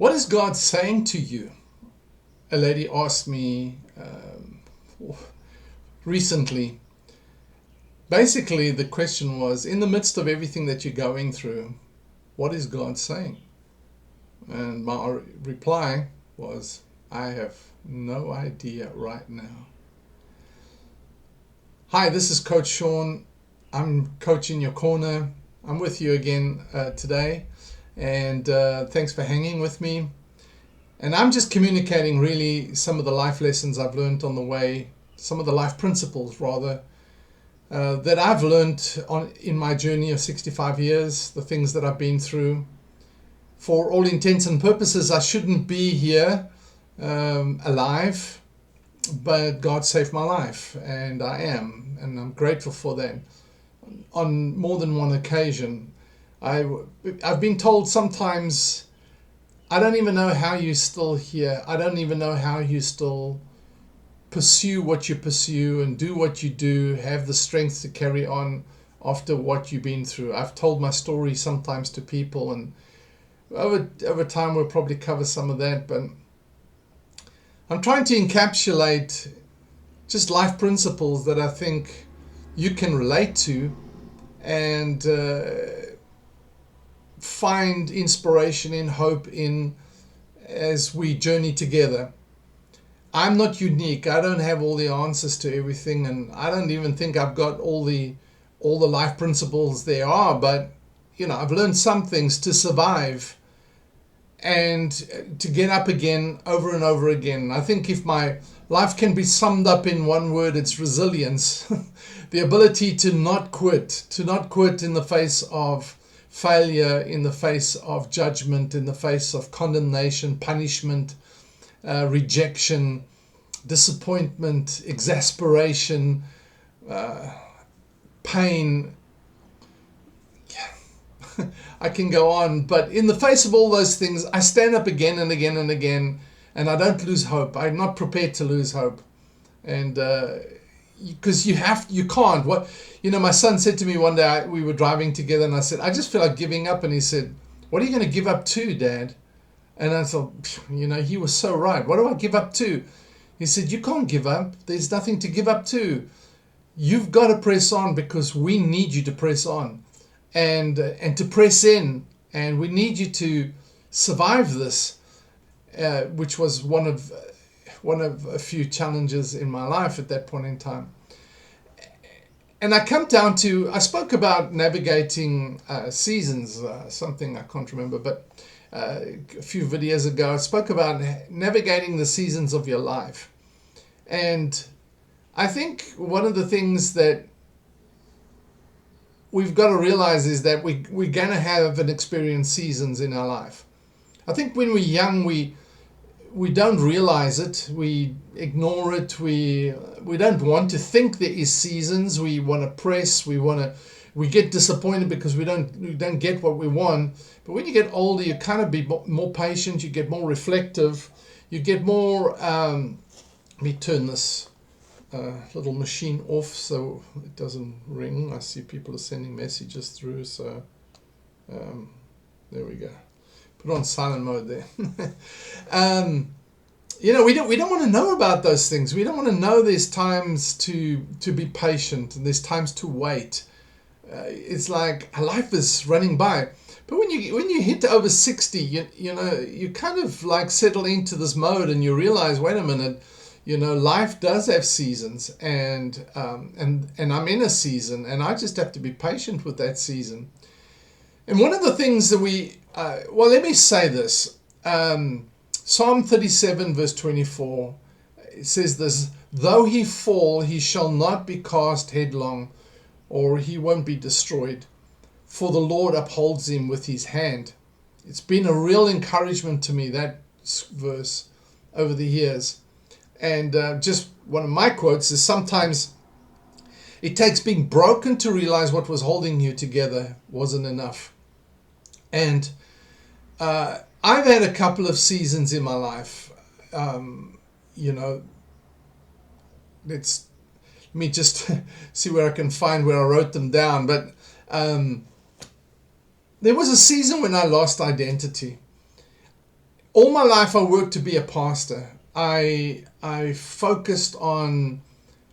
What is God saying to you? A lady asked me recently. Basically, the question was, in the midst of everything that you're going through, what is God saying? And my reply was, I have no idea right now. Hi, this is Coach Shaun. I'm coaching your corner. I'm with you again today. And thanks for hanging with me. And I'm just communicating really some of the life lessons I've learned on the way, some of the life principles rather, that I've learned in my journey of 65 years, the things that I've been through. For all intents and purposes, I shouldn't be here alive, but God saved my life, and I am, and I'm grateful for that. On more than one occasion, I've been told sometimes, I don't even know how you're still here. I don't even know how you still pursue what you pursue and do what you do, have the strength to carry on after what you've been through. I've told my story sometimes to people, and over time we'll probably cover some of that, but I'm trying to encapsulate just life principles that I think you can relate to and find inspiration in, hope in, as we journey together. I'm not unique. I don't have all the answers to everything, and I don't even think I've got all the life principles there are, but I've learned some things to survive and to get up again over and over again. I think if my life can be summed up in one word, it's resilience. The ability to not quit in the face of failure, in the face of judgment, in the face of condemnation, punishment, rejection, disappointment, exasperation, pain. I can go on, but in the face of all those things, I stand up again and again and again, and I don't lose hope. I'm not prepared to lose hope, and because you can't. My son said to me one day, we were driving together, and I said, I just feel like giving up, and he said, what are you going to give up to, Dad? And I thought, he was so right. What do I give up to? He said, you can't give up. There's nothing to give up to. You've got to press on, because we need you to press on and to press in. And we need you to survive this, which was one of a few challenges in my life at that point in time. And I come down to, I spoke about navigating seasons, something I can't remember, but a few videos ago, I spoke about navigating the seasons of your life. And I think one of the things that we've got to realize is that we're going to have and experience seasons in our life. I think when we're young, we don't realize it. We ignore it. We don't want to think there is seasons. We want to press. We get disappointed because we don't get what we want. But when you get older, you kind of be more patient. You get more reflective. You get more. Let me turn this little machine off so it doesn't ring. I see people are sending messages through. So there we go. Put on silent mode there. We don't want to know about those things. We don't want to know there's times to be patient and there's times to wait. It's like life is running by. But when you hit over 60, you kind of like settle into this mode and you realize, wait a minute, life does have seasons, and I'm in a season, and I just have to be patient with that season. And one of the things that let me say this. Psalm 37 verse 24, it says this, though he fall, he shall not be cast headlong, or he won't be destroyed, for the Lord upholds him with his hand. It's been a real encouragement to me, that verse, over the years. And just one of my quotes is, sometimes it takes being broken to realize what was holding you together wasn't enough. And I've had a couple of seasons in my life. Let me just see where I can find where I wrote them down. But there was a season when I lost identity. all my life I worked to be a pastor. I focused on,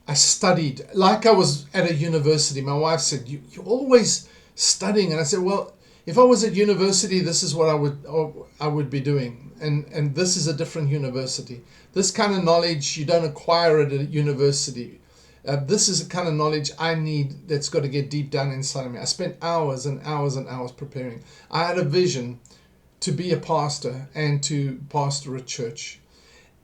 I studied like I was at a university. My wife said, you're always studying. And I said, well, if I was at university, this is what I would be doing. And this is a different university. This kind of knowledge you don't acquire at a university. This is the kind of knowledge I need that's got to get deep down inside of me. I spent hours and hours and hours preparing. I had a vision to be a pastor and to pastor a church.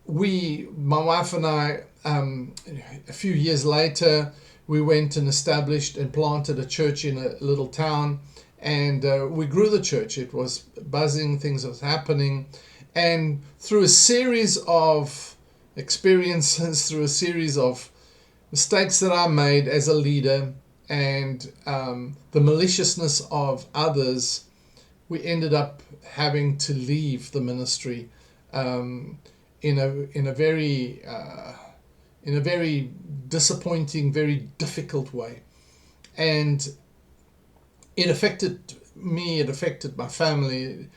My wife and I, a few years later, we went and established and planted a church in a little town, and we grew the church. It was buzzing, things was happening, and through a series of experiences, through a series of mistakes that I made as a leader, and the maliciousness of others, we ended up having to leave the ministry in a very disappointing, very difficult way, and it affected me. It affected my family.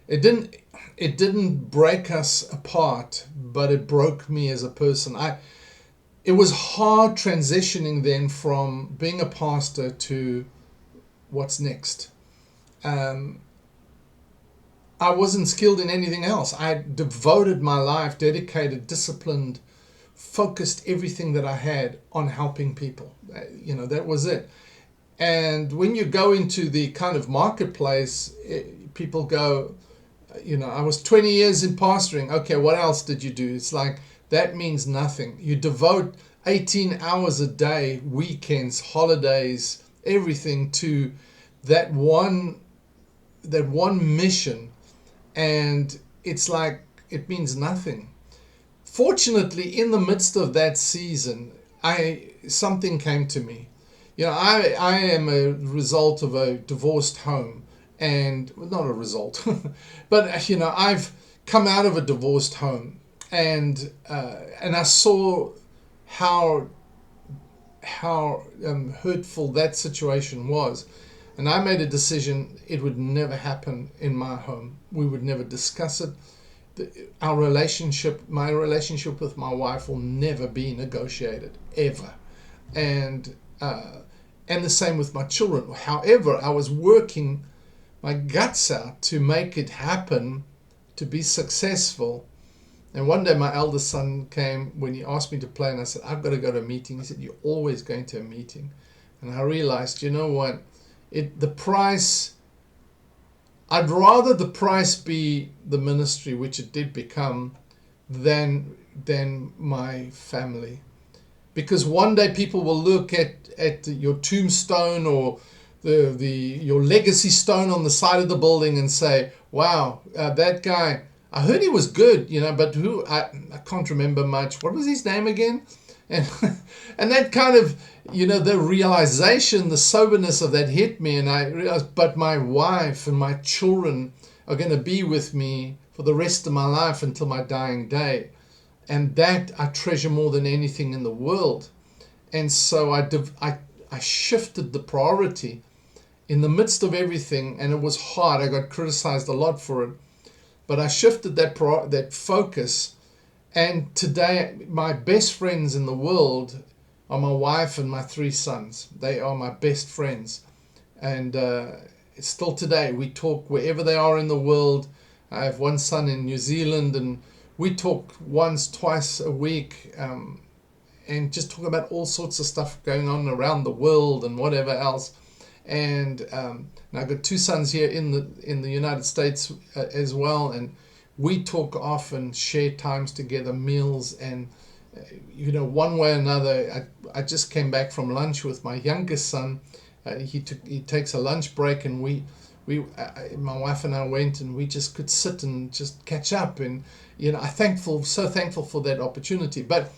It didn't break us apart, but it broke me as a person. It was hard transitioning then from being a pastor to what's next. I wasn't skilled in anything else. I devoted my life, dedicated, disciplined, focused everything that I had on helping people. That was it. And when you go into the kind of marketplace, people go, I was 20 years in pastoring. Okay, what else did you do? It's like, that means nothing. You devote 18 hours a day, weekends, holidays, everything to that one mission, and it's like it means nothing. Fortunately, in the midst of that season, something came to me. I am a result of a divorced home, and not a result, but I've come out of a divorced home, and I saw how hurtful that situation was. And I made a decision it would never happen in my home. We would never discuss it. My relationship with my wife will never be negotiated, ever. And the same with my children. However, I was working my guts out to make it happen, to be successful. And one day my eldest son came when he asked me to play, and I said, I've got to go to a meeting. He said, you're always going to a meeting. And I realized, you know what? I'd rather the price be the ministry, which it did become, than my family. Because one day people will look at your tombstone or your legacy stone on the side of the building and say, wow, that guy, I heard he was good, but I can't remember much. What was his name again? And that kind of, the realization, the soberness of that hit me, and I realized, but my wife and my children are going to be with me for the rest of my life until my dying day. And that I treasure more than anything in the world. And so I shifted the priority in the midst of everything, and it was hard. I got criticized a lot for it. But I shifted that focus. And today, my best friends in the world are my wife and my 3 sons. They are my best friends. And still today, we talk wherever they are in the world. I have one son in New Zealand, and we talk once, twice a week, and just talk about all sorts of stuff going on around the world and whatever else. And I've got 2 sons here in the United States as well, and we talk often, share times together, meals, and one way or another. I just came back from lunch with my youngest son. He takes a lunch break, and my wife and I went, and we just could sit and just catch up, and I'm so thankful for that opportunity. But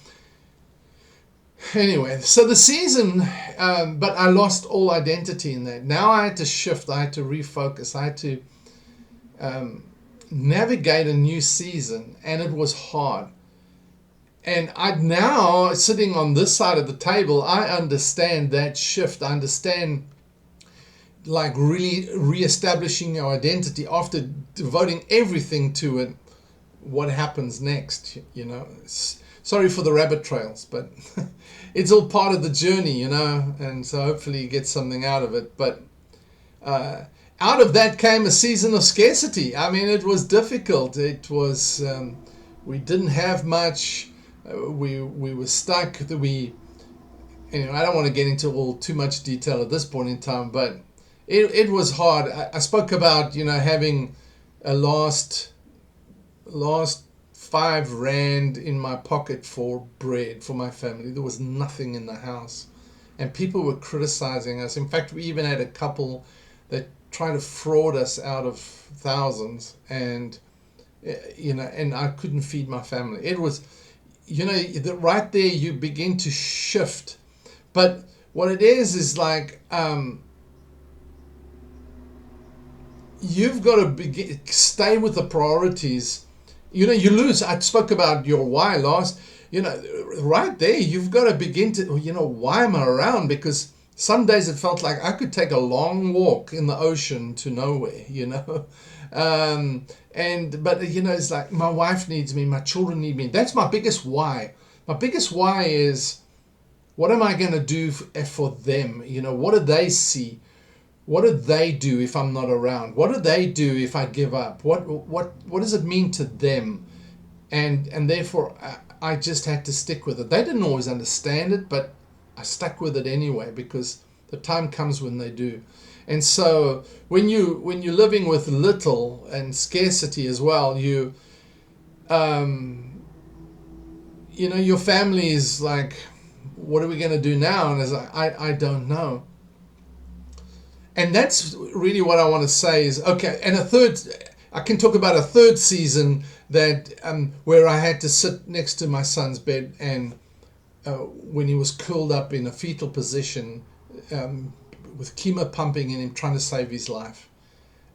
anyway, so the season, but I lost all identity in that. Now I had to shift. I had to refocus. I had to navigate a new season, and it was hard. And I'm now sitting on this side of the table. I understand that shift. I understand, like, really reestablishing your identity after devoting everything to it. what happens next. Sorry for the rabbit trails, but it's all part of the journey, and so hopefully you get something out of it. But out of that came a season of scarcity. I mean, it was difficult. It was, we didn't have much. We were stuck. Anyway, I don't want to get into too much detail at this point in time, but it was hard. I spoke about, having a last 5 rand in my pocket for bread for my family. There was nothing in the house, and people were criticizing us. In fact, we even had a couple that tried to fraud us out of thousands, and and I couldn't feed my family. It was, right there you begin to shift. But what it is like, you've got to stay with the priorities. You lose. I spoke about your why last. Right there, you've got to begin to, why am I around? Because some days it felt like I could take a long walk in the ocean to nowhere, but it's like my wife needs me, my children need me. That's my biggest why. My biggest why is, what am I going to do for them? What do they see? What do they do if I'm not around? What do they do if I give up? What does it mean to them? And therefore, I just had to stick with it. They didn't always understand it, but I stuck with it anyway, because the time comes when they do. And so when you're living with little and scarcity as well, your family is like, what are we going to do now? And it's like, I don't know. And that's really what I want to say is, okay, and I can talk about a third season that where I had to sit next to my son's bed, and when he was curled up in a fetal position, with chemo pumping in him, trying to save his life,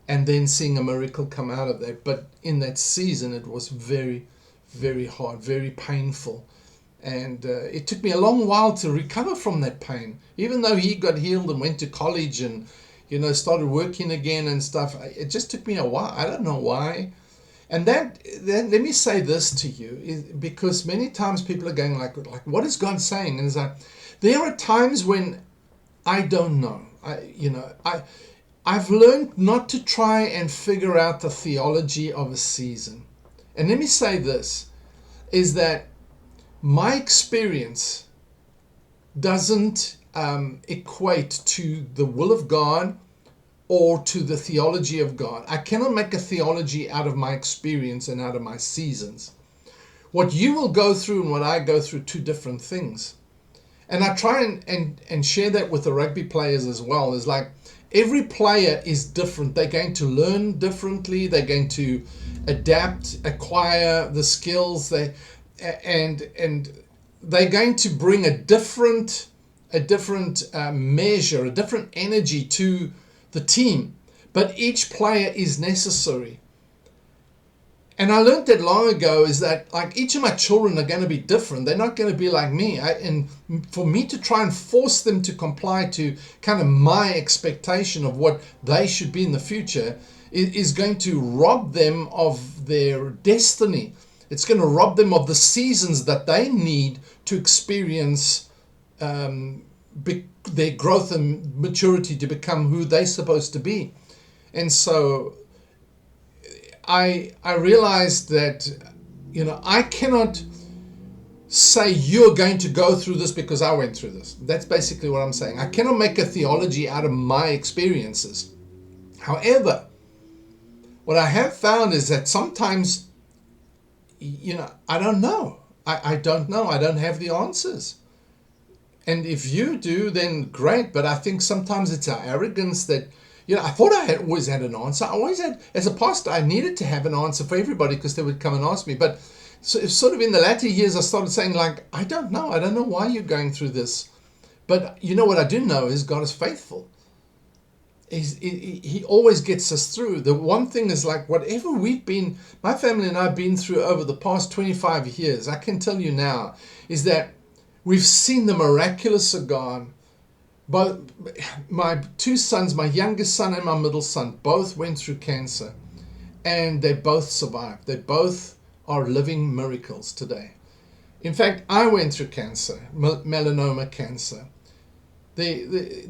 and then seeing a miracle come out of that. But in that season, it was very, very hard, very painful. And it took me a long while to recover from that pain. Even though he got healed and went to college and, started working again and stuff, it just took me a while. I don't know why. And then let me say this to you, because many times people are going like, what is God saying? And it's like, there are times when I don't know. I've learned not to try and figure out the theology of a season. And let me say this, is that my experience doesn't equate to the will of God or to the theology of God. I cannot make a theology out of my experience and out of my seasons. What you will go through and what I go through, two different things. And I try and share that with the rugby players as well. It's like, every player is different. They're going to learn differently. They're going to adapt, acquire the skills. And they're going to bring a different measure, a different energy to the team. But each player is necessary. And I learned that long ago, is that like each of my children are going to be different. They're not going to be like me. And for me to try and force them to comply to kind of my expectation of what they should be in the future is going to rob them of their destiny. It's going to rob them of the seasons that they need to experience their growth and maturity to become who they're supposed to be. And so I realized that, I cannot say you're going to go through this because I went through this. That's basically what I'm saying. I cannot make a theology out of my experiences. However, what I have found is that sometimes, I don't know. I don't know. I don't have the answers. And if you do, then great. But I think sometimes it's our arrogance that, I thought I had always had an answer. I always had, as a pastor, I needed to have an answer for everybody because they would come and ask me. But so, sort of in the latter years, I started saying like, I don't know. I don't know why you're going through this. But what I do know is God is faithful. He always gets us through. The one thing is like, whatever my family and I have been through over the past 25 years, I can tell you now, is that we've seen the miraculous of God. But my two sons, my youngest son and my middle son, both went through cancer, and they both survived. They both are living miracles today. In fact, I went through cancer, melanoma cancer. The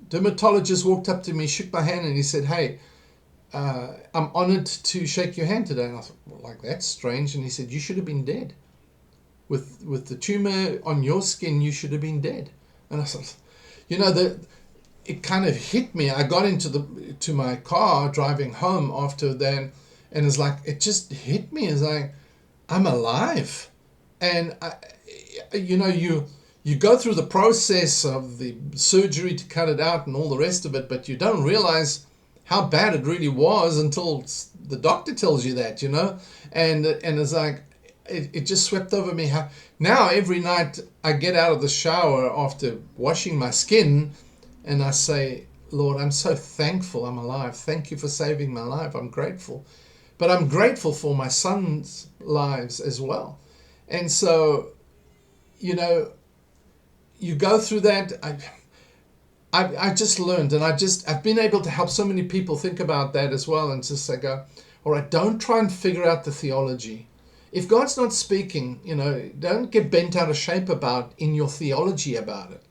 dermatologist walked up to me, shook my hand, and he said, "Hey, I'm honored to shake your hand today." And I thought, well, like, that's strange. And he said, "You should have been dead. With the tumor on your skin, you should have been dead." And I thought, it kind of hit me. I got to my car driving home after that, and it's like, it just hit me. It's like, I'm alive. And you go through the process of the surgery to cut it out and all the rest of it, but you don't realize how bad it really was until the doctor tells you that, and it's like, it just swept over me. Now every night I get out of the shower after washing my skin, and I say, "Lord, I'm so thankful I'm alive. Thank you for saving my life. I'm grateful." But I'm grateful for my son's lives as well. And so, you go through that. I just learned, and I've been able to help so many people think about that as well, and just say, go, all right, don't try and figure out the theology. If God's not speaking, don't get bent out of shape in your theology about it.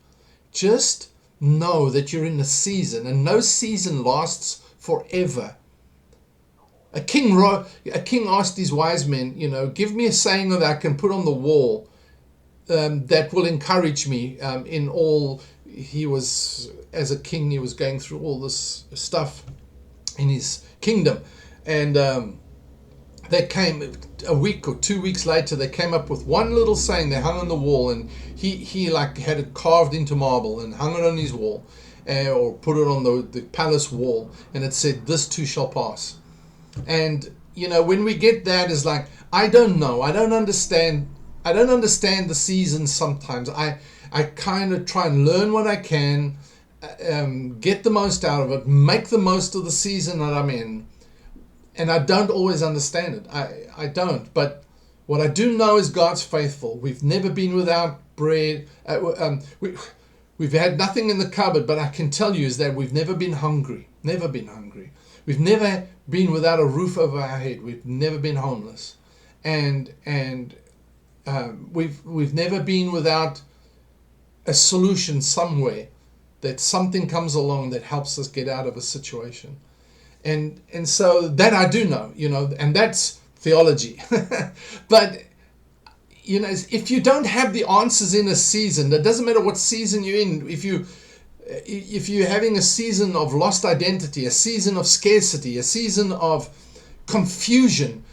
Just know that you're in a season, and no season lasts forever. A king asked his wise men, "Give me a saying that I can put on the wall that will encourage me in all." He was, as a king, he was going through all this stuff in his kingdom, and they came a week or 2 weeks later. They came up with one little saying they hung on the wall, and he like had it carved into marble and hung it on his wall, or put it on the palace wall, and it said, "This too shall pass." And when we get that, is like, I don't know, I don't understand the seasons. Sometimes I kind of try and learn what I can, get the most out of it, make the most of the season that I'm in. And I don't always understand it. I don't. But what I do know is God's faithful. We've never been without bread. We've had nothing in the cupboard, but I can tell you is that we've never been hungry. Never been hungry. We've never been without a roof over our head. We've never been homeless. And we've never been without a solution somewhere, that something comes along that helps us get out of a situation. And so that I do know, and that's theology. But if you don't have the answers in a season, it doesn't matter what season you're in. If you're having a season of lost identity, a season of scarcity, a season of confusion,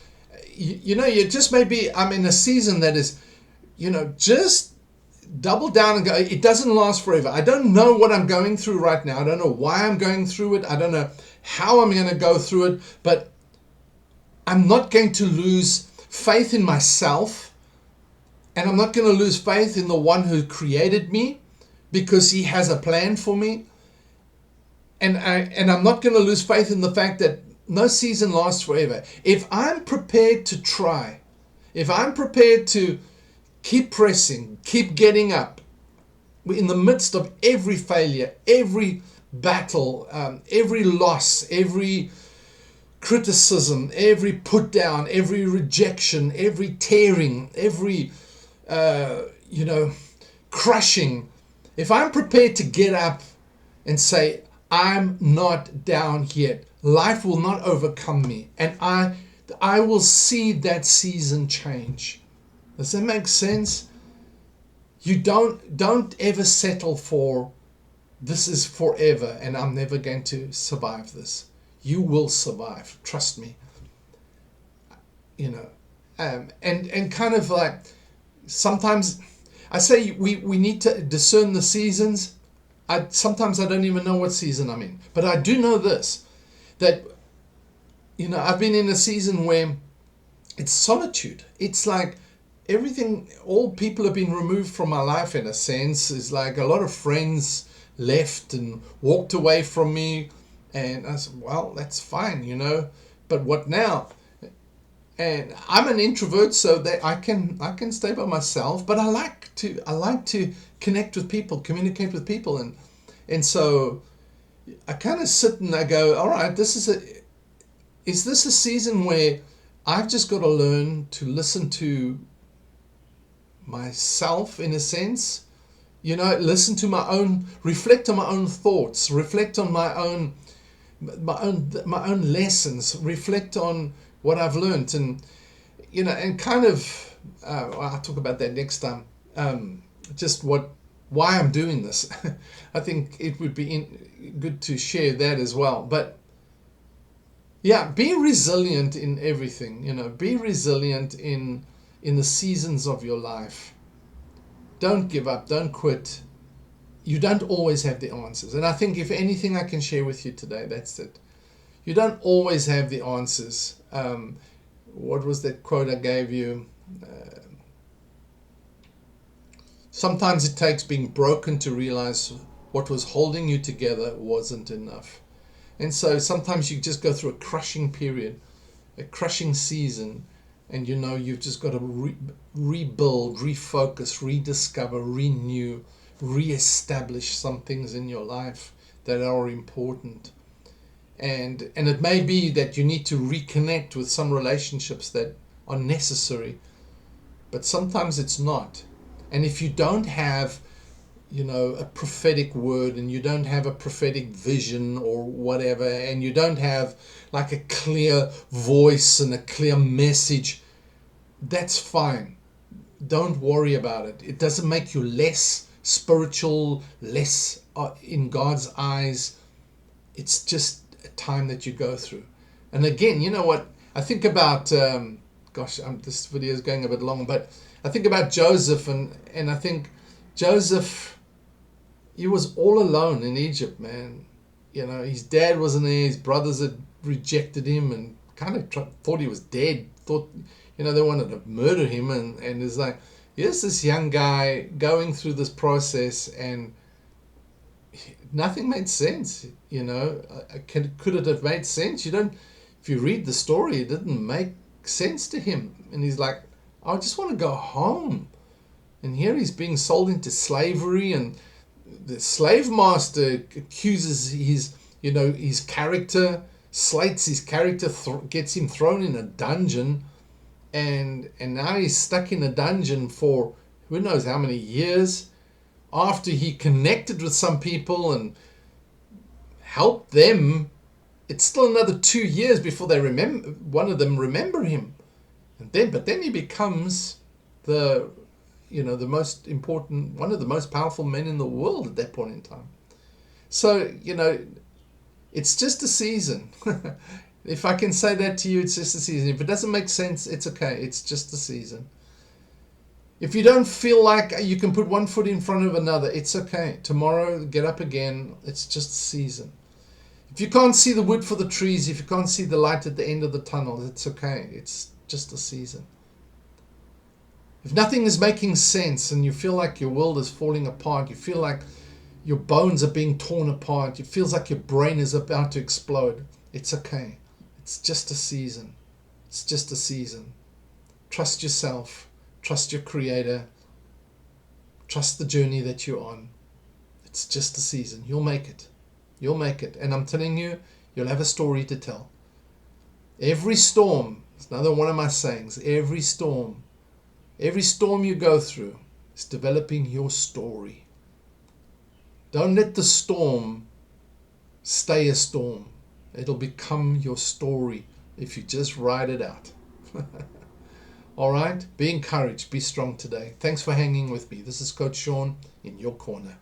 you just maybe, I'm in a season that is, just double down and go. It doesn't last forever. I don't know what I'm going through right now. I don't know why I'm going through it. I don't know how I'm going to go through it, but I'm not going to lose faith in myself, and I'm not going to lose faith in the one who created me, because he has a plan for me. And I'm not going to lose faith in the fact that no season lasts forever. If I'm prepared to try, if I'm prepared to keep pressing, keep getting up, in the midst of every failure, every battle, every loss, every criticism, every put down, every rejection, every tearing, every, crushing, if I'm prepared to get up and say, I'm not down yet, life will not overcome me, and I will see that season change. Does that make sense? You don't ever settle for, this is forever and I'm never going to survive this. You will survive, trust me. And kind of like, sometimes I say we need to discern the seasons. Sometimes I don't even know what season I'm in, but I do know this, that I've been in a season where it's solitude. It's like everything, all people have been removed from my life in a sense. It's like a lot of friends left and walked away from me, and I said, well, that's fine, but what now? And I'm an introvert, so that I can stay by myself, but I like to connect with people, communicate with people, and so I kind of sit and I go, all right, is this a season where I've just got to learn to listen to myself in a sense. Listen to my own, reflect on my own thoughts, reflect on my own lessons, reflect on what I've learned, and kind of I'll talk about that next time. Just why I'm doing this. I think it would be good to share that as well. But yeah, be resilient in everything. Be resilient in the seasons of your life. Don't give up. Don't quit. You don't always have the answers. And I think if anything I can share with you today, that's it. You don't always have the answers. What was that quote I gave you? Sometimes it takes being broken to realize what was holding you together wasn't enough. And so sometimes you just go through a crushing period, a crushing season, and you've just got to rebuild, refocus, rediscover, renew, reestablish some things in your life that are important. And it may be that you need to reconnect with some relationships that are necessary, but sometimes it's not. And if you don't have a prophetic word, and you don't have a prophetic vision or whatever, and you don't have like a clear voice and a clear message, that's fine. Don't worry about it. It doesn't make you less spiritual, less in God's eyes. It's just a time that you go through. And again, you know what? I think about, this video is going a bit long, but I think about Joseph, and I think Joseph, he was all alone in Egypt, man. His dad wasn't there, his brothers had rejected him and kind of thought he was dead, thought, they wanted to murder him, and it's like, here's this young guy going through this process, and nothing made sense. Could it have made sense? If you read the story, it didn't make sense to him, and he's like, I just want to go home. And here he's being sold into slavery, and the slave master accuses his character, slates his character, gets him thrown in a dungeon, and now he's stuck in a dungeon for who knows how many years, after he connected with some people and helped them. It's still another 2 years before one of them remember him. But then he becomes the most important, one of the most powerful men in the world at that point in time. So, it's just a season. If I can say that to you, it's just a season. If it doesn't make sense, it's okay. It's just a season. If you don't feel like you can put one foot in front of another, it's okay. Tomorrow, get up again. It's just a season. If you can't see the wood for the trees, if you can't see the light at the end of the tunnel, it's okay. It's just a season. If nothing is making sense and you feel like your world is falling apart, you feel like your bones are being torn apart, it feels like your brain is about to explode, it's okay. It's just a season. It's just a season. Trust yourself. Trust your Creator. Trust the journey that you're on. It's just a season. You'll make it. You'll make it. And I'm telling you, you'll have a story to tell. Every storm, it's another one of my sayings, every storm you go through is developing your story. Don't let the storm stay a storm. It'll become your story if you just ride it out. All right? Be encouraged. Be strong today. Thanks for hanging with me. This is Coach Shaun in your corner.